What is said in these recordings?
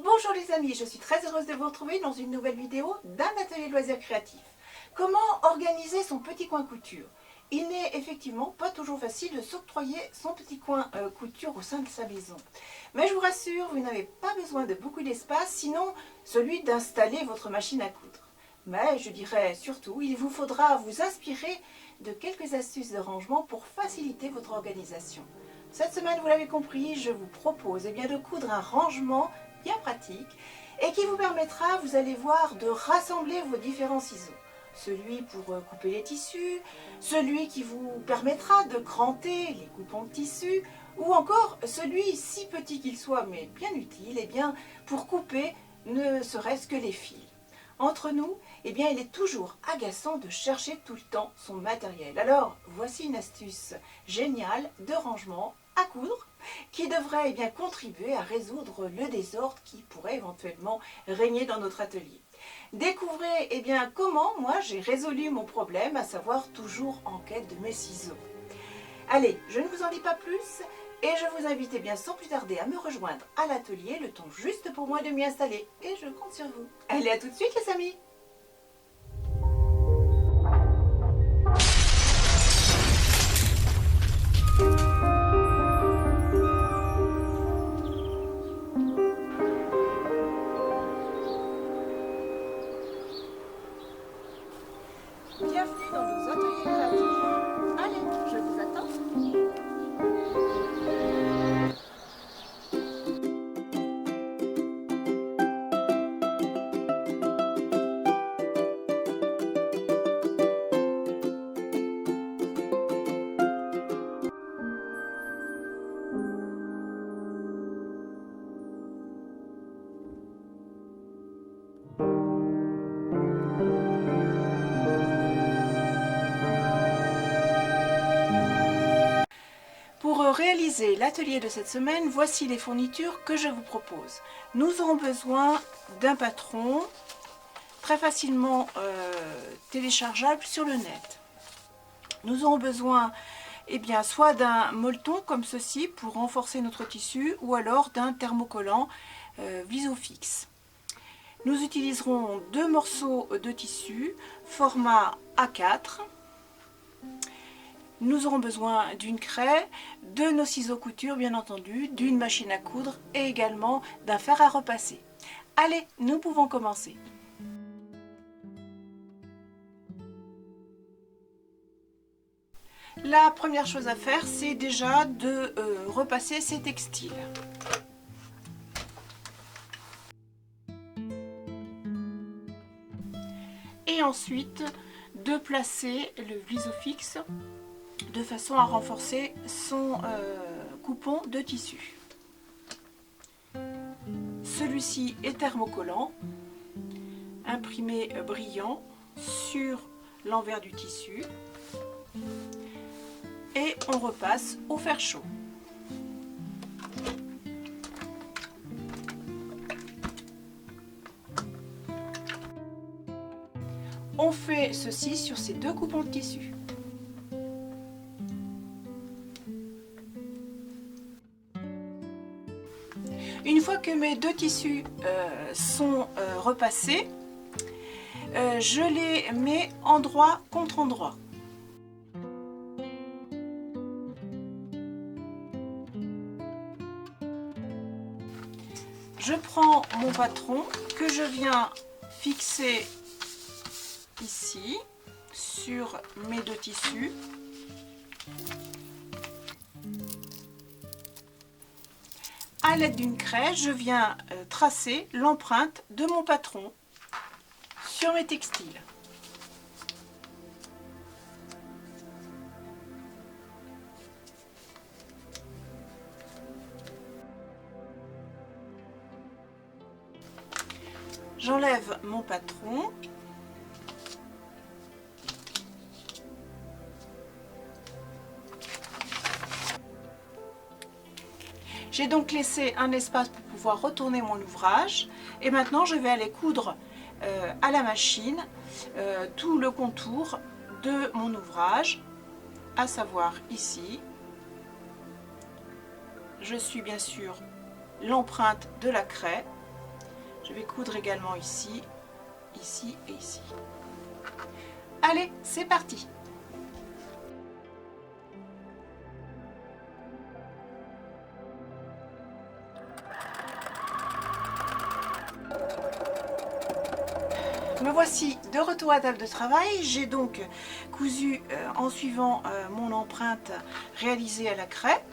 Bonjour les amis, je suis très heureuse de vous retrouver dans une nouvelle vidéo d'un atelier de loisirs créatifs. Comment organiser son petit coin couture? Il n'est effectivement pas toujours facile de s'octroyer son petit coin couture au sein de sa maison. Mais je vous rassure, vous n'avez pas besoin de beaucoup d'espace, sinon celui d'installer votre machine à coudre. Mais je dirais surtout, il vous faudra vous inspirer de quelques astuces de rangement pour faciliter votre organisation. Cette semaine, vous l'avez compris, je vous propose de coudre un rangement bien pratique et qui vous permettra, vous allez voir, de rassembler vos différents ciseaux. Celui pour couper les tissus, celui qui vous permettra de cranter les coupons de tissu, ou encore celui, si petit qu'il soit, mais bien utile, pour couper ne serait-ce que les fils. Entre nous, il est toujours agaçant de chercher tout le temps son matériel. Alors, voici une astuce géniale de rangement à coudre qui devrait contribuer à résoudre le désordre qui pourrait éventuellement régner dans notre atelier. Découvrez comment moi j'ai résolu mon problème, à savoir toujours en quête de mes ciseaux. Allez, je ne vous en dis pas plus et je vous invite sans plus tarder à me rejoindre à l'atelier, le temps juste pour moi de m'y installer et je compte sur vous. Allez, à tout de suite les amis! Bienvenue dans nos ateliers créatifs. Allez, je vous attends. Pour réaliser l'atelier de cette semaine, voici les fournitures que je vous propose. Nous aurons besoin d'un patron très facilement téléchargeable sur le net. Nous aurons besoin soit d'un molleton comme ceci pour renforcer notre tissu, ou alors d'un thermocollant Visofix. Nous utiliserons 2 morceaux de tissu format A4. Nous aurons besoin d'une craie, de nos ciseaux couture bien entendu, d'une machine à coudre et également d'un fer à repasser. Allez, nous pouvons commencer. La première chose à faire, c'est déjà de repasser ces textiles. Et ensuite de placer le Visofix de façon à renforcer son coupon de tissu. Celui-ci est thermocollant, imprimé brillant sur l'envers du tissu et on repasse au fer chaud. On fait ceci sur ces 2 coupons de tissu. Une fois que mes 2 tissus sont repassés, je les mets endroit contre endroit. Je prends mon patron que je viens fixer ici sur mes 2 tissus. À l'aide d'une craie, je viens tracer l'empreinte de mon patron sur mes textiles. J'enlève mon patron. J'ai donc laissé un espace pour pouvoir retourner mon ouvrage et maintenant je vais aller coudre à la machine tout le contour de mon ouvrage, à savoir ici. Je suis bien sûr l'empreinte de la craie. Je vais coudre également ici, ici et ici. Allez, c'est parti! Me voici de retour à table de travail. J'ai donc cousu en suivant mon empreinte réalisée à la craie.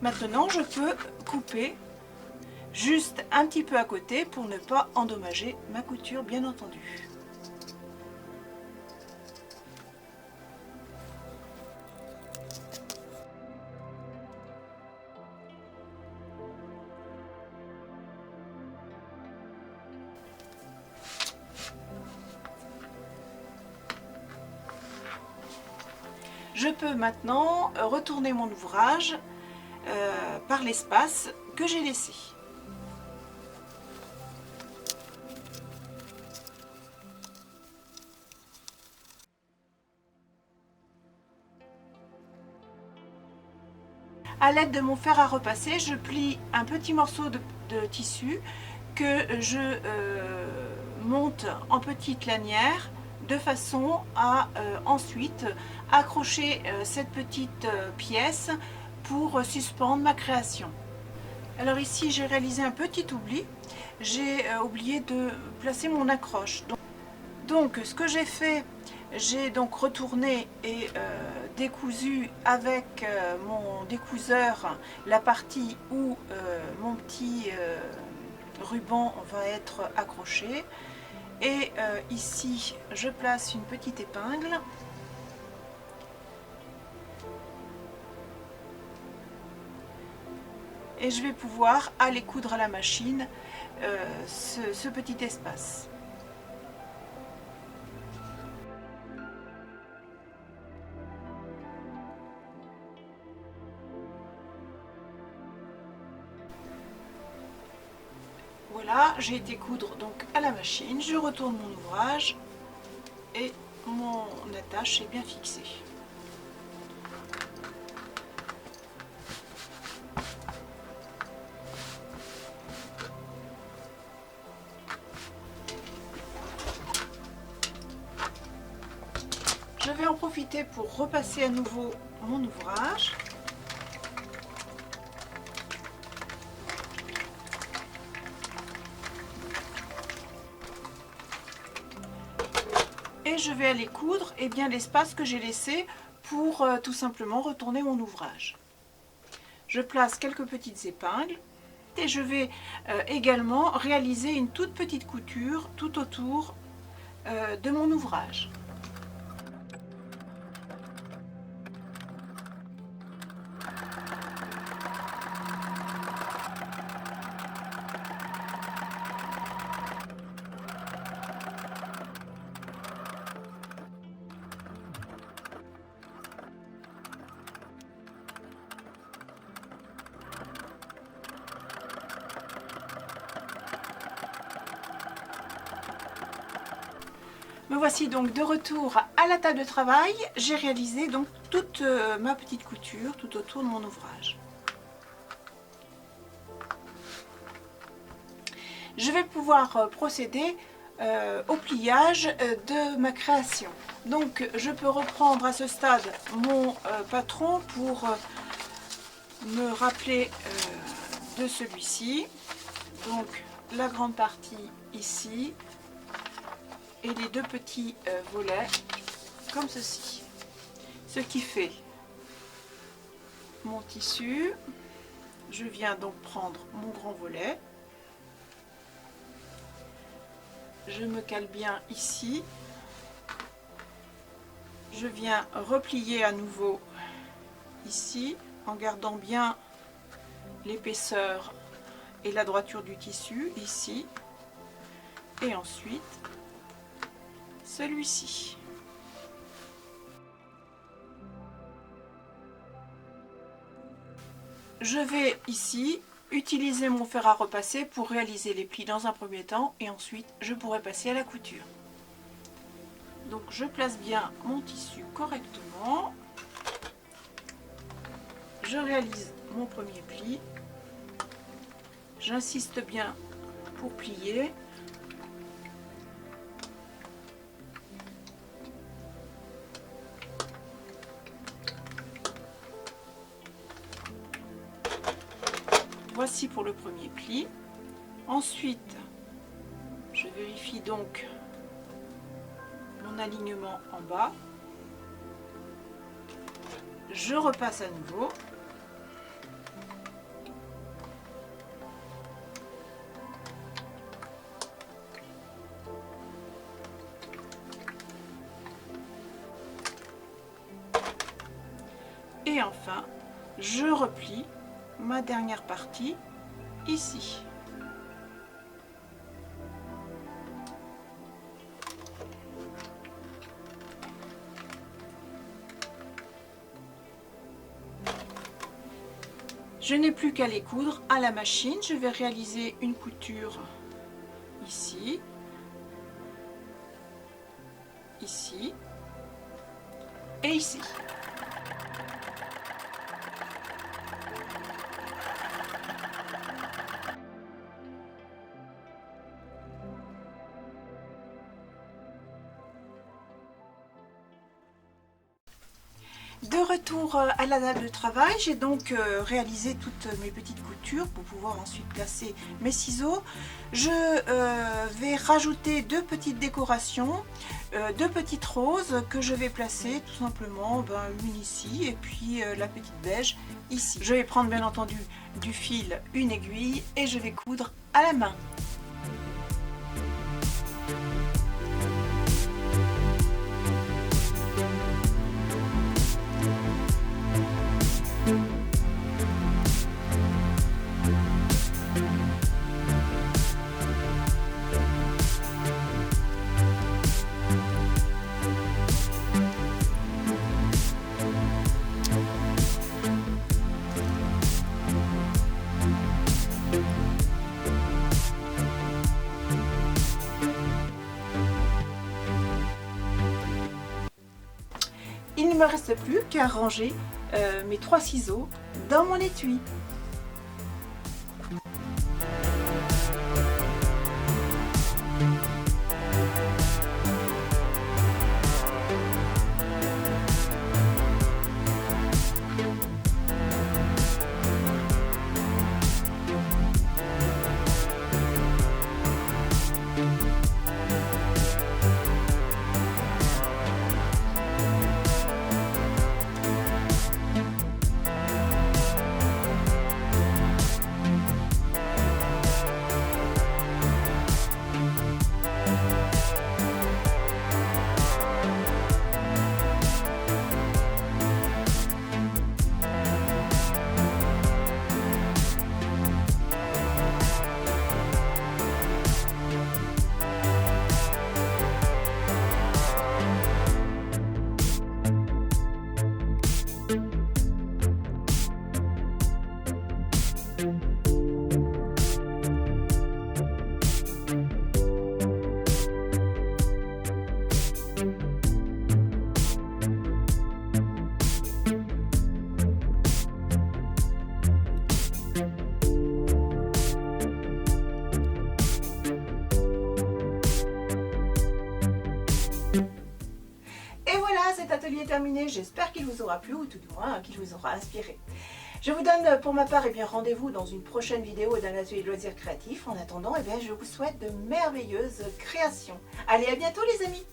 Maintenant, je peux couper juste un petit peu à côté pour ne pas endommager ma couture, bien entendu. Je peux maintenant retourner mon ouvrage par l'espace que j'ai laissé. À l'aide de mon fer à repasser, je plie un petit morceau de tissu que je monte en petites lanières de façon à ensuite accrocher cette petite pièce pour suspendre ma création. Alors ici j'ai réalisé un petit oubli, j'ai oublié de placer mon accroche. Donc ce que j'ai fait, j'ai donc retourné et décousu avec mon découseur la partie où mon petit ruban va être accroché. Et ici, je place une petite épingle. Et je vais pouvoir aller coudre à la machine ce petit espace. Voilà, j'ai été coudre donc à la machine, je retourne mon ouvrage et mon attache est bien fixée. Je vais en profiter pour repasser à nouveau mon ouvrage. Et je vais aller coudre l'espace que j'ai laissé pour tout simplement retourner mon ouvrage. Je place quelques petites épingles et je vais également réaliser une toute petite couture tout autour de mon ouvrage. Me voici donc de retour à la table de travail. J'ai réalisé donc toute ma petite couture tout autour de mon ouvrage. Je vais pouvoir procéder au pliage de ma création. Donc je peux reprendre à ce stade mon patron pour me rappeler de celui-ci. Donc la grande partie ici et les deux petits volets comme ceci. Ce qui fait mon tissu. Je viens donc prendre mon grand volet. Je me cale bien ici. Je viens replier à nouveau ici en gardant bien l'épaisseur et la droiture du tissu ici. et ensuite celui-ci. Je vais ici utiliser mon fer à repasser pour réaliser les plis dans un premier temps et ensuite je pourrai passer à la couture. Donc je place bien mon tissu correctement. Je réalise mon premier pli. J'insiste bien pour plier. Voici pour le premier pli. Ensuite, je vérifie donc mon alignement en bas. Je repasse à nouveau. Et enfin, je replie ma dernière partie ici. Je n'ai plus qu'à les coudre à la machine. Je vais réaliser une couture ici, ici et ici. De retour à la table de travail, j'ai donc réalisé toutes mes petites coutures pour pouvoir ensuite placer mes ciseaux. Je vais rajouter deux petites décorations, deux petites roses que je vais placer tout simplement, une ici et puis la petite beige ici. Je vais prendre bien entendu du fil, une aiguille et je vais coudre à la main. Il ne me reste plus qu'à ranger mes 3 ciseaux dans mon étui. Cet atelier est terminé, j'espère qu'il vous aura plu ou tout du moins qu'il vous aura inspiré. Je vous donne pour ma part rendez-vous dans une prochaine vidéo d'un atelier de loisirs créatifs. En attendant, je vous souhaite de merveilleuses créations. Allez, à bientôt les amis!